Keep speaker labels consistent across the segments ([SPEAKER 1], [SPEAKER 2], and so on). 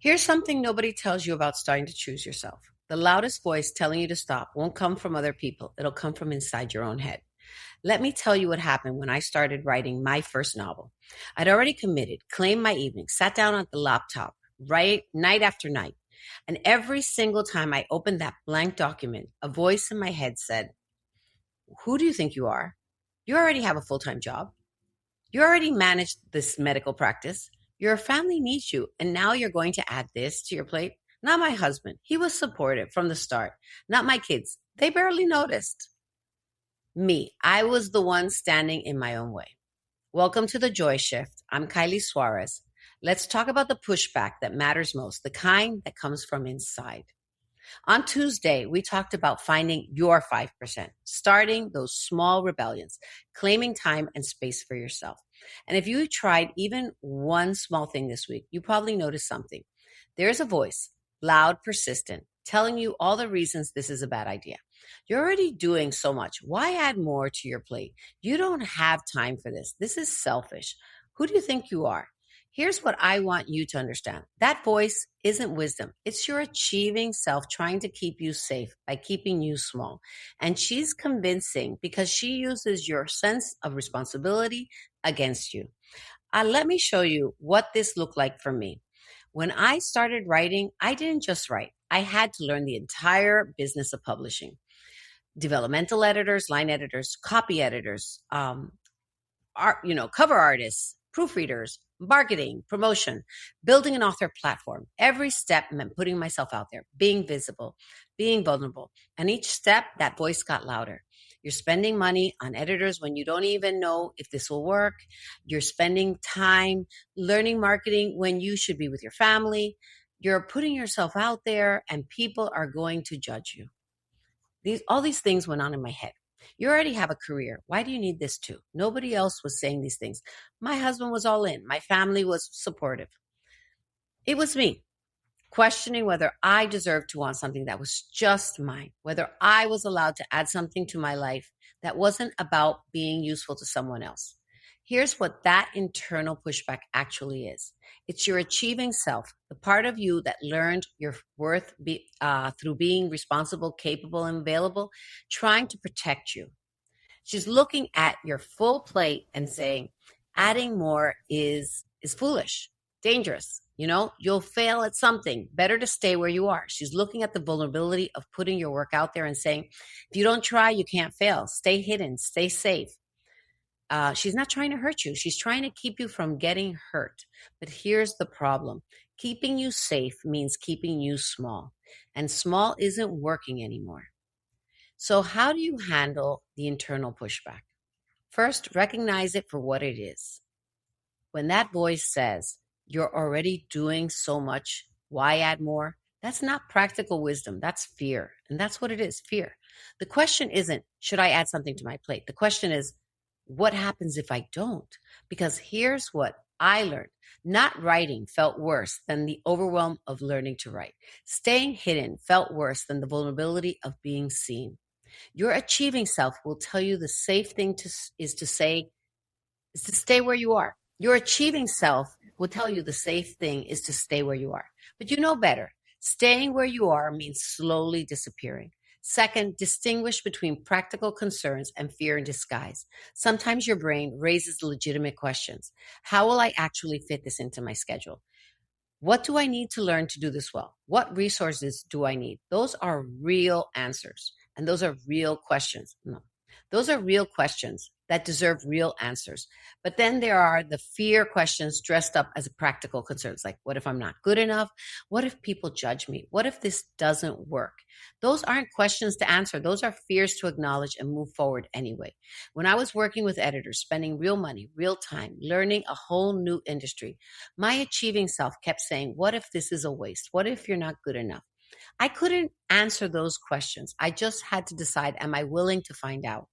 [SPEAKER 1] Here's something nobody tells you about starting to choose yourself. The loudest voice telling you to stop won't come from other people. It'll come from inside your own head. Let me tell you what happened when I started writing my first novel. I'd already committed, claimed my evening, sat down at the laptop, right night after night. And every single time I opened that blank document, a voice in my head said, "Who do you think you are? You already have a full-time job. You already manage this medical practice. Your family needs you. And now you're going to add this to your plate." Not my husband. He was supportive from the start. Not my kids. They barely noticed. Me. I was the one standing in my own way. Welcome to the Joy Shift. I'm Kylie Suarez. Let's talk about the pushback that matters most, the kind that comes from inside. On Tuesday, we talked about finding your 5%, starting those small rebellions, claiming time and space for yourself. And if you tried even one small thing this week, you probably noticed something. There's a voice, loud, persistent, telling you all the reasons this is a bad idea. You're already doing so much. Why add more to your plate? You don't have time for this. This is selfish. Who do you think you are? Here's what I want you to understand. That voice isn't wisdom. It's your achieving self trying to keep you safe by keeping you small. And she's convincing because she uses your sense of responsibility against you. Let me show you what this looked like for me. When I started writing, I didn't just write. I had to learn the entire business of publishing. Developmental editors, line editors, copy editors, cover artists, proofreaders, marketing, promotion, building an author platform. Every step meant putting myself out there, being visible, being vulnerable. And each step, that voice got louder. You're spending money on editors when you don't even know if this will work. You're spending time learning marketing when you should be with your family. You're putting yourself out there and people are going to judge you. All these things went on in my head. You already have a career. Why do you need this too? Nobody else was saying these things. My husband was all in. My family was supportive. It was me questioning whether I deserved to want something that was just mine, whether I was allowed to add something to my life that wasn't about being useful to someone else. Here's what that internal pushback actually is. It's your achieving self, the part of you that learned your worth through being responsible, capable, and available, trying to protect you. She's looking at your full plate and saying, adding more is foolish, dangerous. You'll fail at something. Better to stay where you are. She's looking at the vulnerability of putting your work out there and saying, if you don't try, you can't fail. Stay hidden, stay safe. She's not trying to hurt you. She's trying to keep you from getting hurt. But here's the problem. Keeping you safe means keeping you small. And small isn't working anymore. So how do you handle the internal pushback? First, recognize it for what it is. When that voice says, you're already doing so much, why add more? That's not practical wisdom. That's fear. And that's what it is, fear. The question isn't, should I add something to my plate? The question is, what happens if I don't? Because here's what I learned. Not writing felt worse than the overwhelm of learning to write. Staying hidden felt worse than the vulnerability of being seen. Your achieving self will tell you the safe thing is to stay where you are. Your achieving self will tell you the safe thing is to stay where you are. But you know better. Staying where you are means slowly disappearing. Second, distinguish between practical concerns and fear in disguise. Sometimes your brain raises legitimate questions. How will I actually fit this into my schedule? What do I need to learn to do this well? What resources do I need? Those are real answers. And those are real questions. No, those are real questions that deserve real answers. But then there are the fear questions dressed up as practical concerns. Like, what if I'm not good enough? What if people judge me? What if this doesn't work? Those aren't questions to answer. Those are fears to acknowledge and move forward anyway. When I was working with editors, spending real money, real time, learning a whole new industry, my achieving self kept saying, what if this is a waste? What if you're not good enough? I couldn't answer those questions. I just had to decide, am I willing to find out?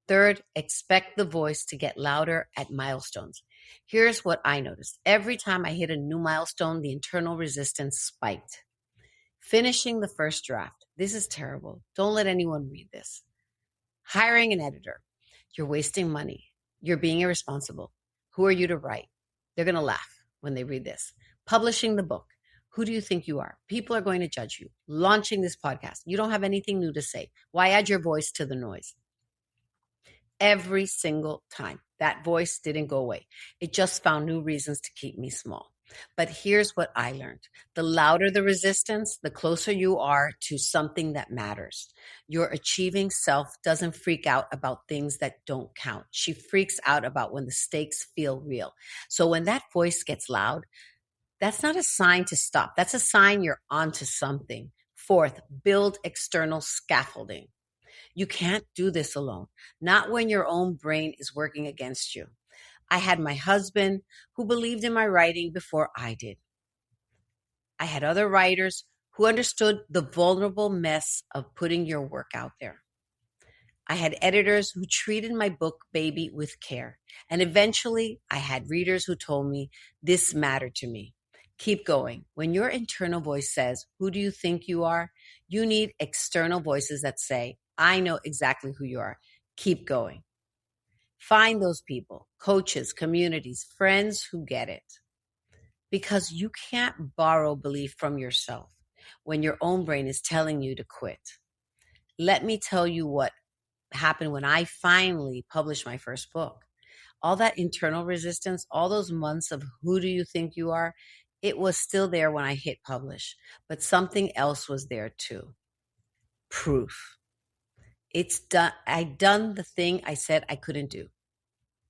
[SPEAKER 1] Third, expect the voice to get louder at milestones. Here's what I noticed. Every time I hit a new milestone, the internal resistance spiked. Finishing the first draft. This is terrible. Don't let anyone read this. Hiring an editor. You're wasting money. You're being irresponsible. Who are you to write? They're going to laugh when they read this. Publishing the book. Who do you think you are? People are going to judge you. Launching this podcast. You don't have anything new to say. Why add your voice to the noise? Every single time. That voice didn't go away. It just found new reasons to keep me small. But here's what I learned. The louder the resistance, the closer you are to something that matters. Your achieving self doesn't freak out about things that don't count. She freaks out about when the stakes feel real. So when that voice gets loud, that's not a sign to stop. That's a sign you're onto something. Fourth, build external scaffolding. You can't do this alone, not when your own brain is working against you. I had my husband who believed in my writing before I did. I had other writers who understood the vulnerable mess of putting your work out there. I had editors who treated my book baby with care. And eventually, I had readers who told me this mattered to me. Keep going. When your internal voice says, who do you think you are? You need external voices that say, I know exactly who you are. Keep going. Find those people, coaches, communities, friends who get it. Because you can't borrow belief from yourself when your own brain is telling you to quit. Let me tell you what happened when I finally published my first book. All that internal resistance, all those months of who do you think you are, it was still there when I hit publish. But something else was there too. Proof. It's done. I'd done the thing I said I couldn't do.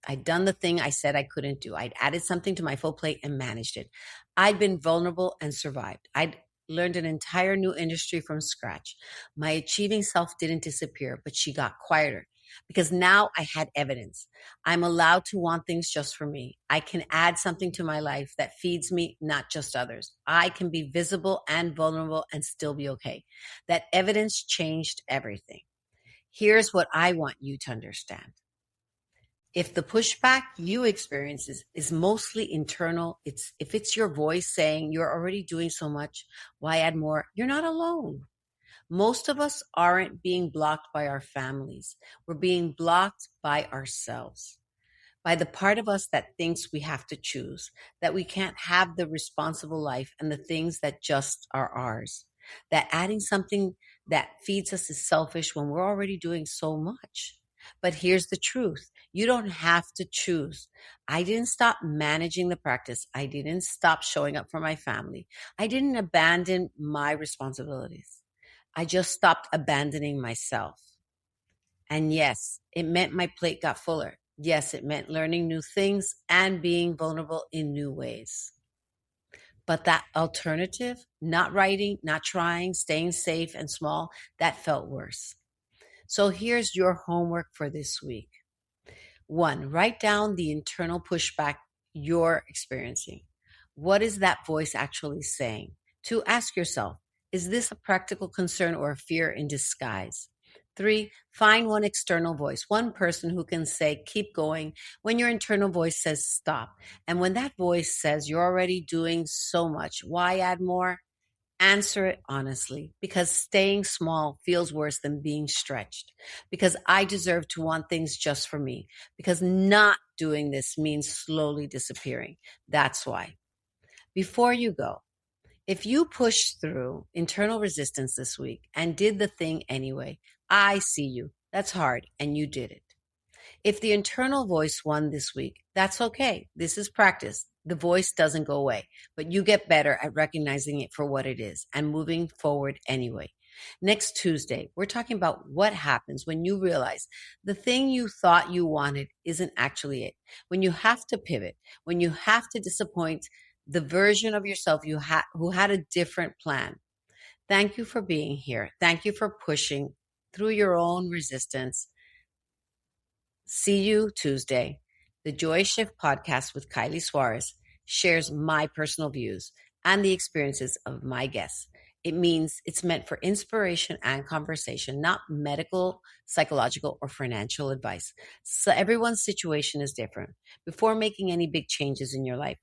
[SPEAKER 1] I'd done the thing I said I couldn't do. I'd added something to my full plate and managed it. I'd been vulnerable and survived. I'd learned an entire new industry from scratch. My achieving self didn't disappear, but she got quieter because now I had evidence. I'm allowed to want things just for me. I can add something to my life that feeds me, not just others. I can be visible and vulnerable and still be okay. That evidence changed everything. Here's what I want you to understand. If the pushback you experience is mostly internal, if it's your voice saying you're already doing so much, why add more? You're not alone. Most of us aren't being blocked by our families. We're being blocked by ourselves, by the part of us that thinks we have to choose, that we can't have the responsible life and the things that just are ours, that adding something that feeds us is selfish when we're already doing so much. But here's the truth. You don't have to choose. I didn't stop managing the practice. I didn't stop showing up for my family. I didn't abandon my responsibilities. I just stopped abandoning myself. And yes, it meant my plate got fuller. Yes, it meant learning new things and being vulnerable in new ways. But that alternative, not writing, not trying, staying safe and small, that felt worse. So here's your homework for this week. 1, write down the internal pushback you're experiencing. What is that voice actually saying? 2, ask yourself, is this a practical concern or a fear in disguise? 3, find one external voice, one person who can say, keep going when your internal voice says stop. And when that voice says you're already doing so much, why add more? Answer it honestly, because staying small feels worse than being stretched, because I deserve to want things just for me, because not doing this means slowly disappearing. That's why. Before you go, if you pushed through internal resistance this week and did the thing anyway, I see you. That's hard, and you did it. If the internal voice won this week, that's okay. This is practice. The voice doesn't go away, but you get better at recognizing it for what it is and moving forward anyway. Next Tuesday, we're talking about what happens when you realize the thing you thought you wanted isn't actually it. When you have to pivot, when you have to disappoint the version of yourself who had a different plan. Thank you for being here. Thank you for pushing through your own resistance. See you Tuesday. The Joy Shift podcast with Kylie Suarez shares my personal views and the experiences of my guests. It means it's meant for inspiration and conversation, not medical, psychological, or financial advice. So everyone's situation is different. Before making any big changes in your life,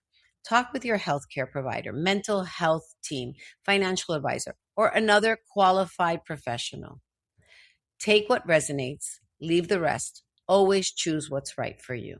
[SPEAKER 1] talk with your healthcare provider, mental health team, financial advisor, or another qualified professional. Take what resonates, leave the rest. Always choose what's right for you.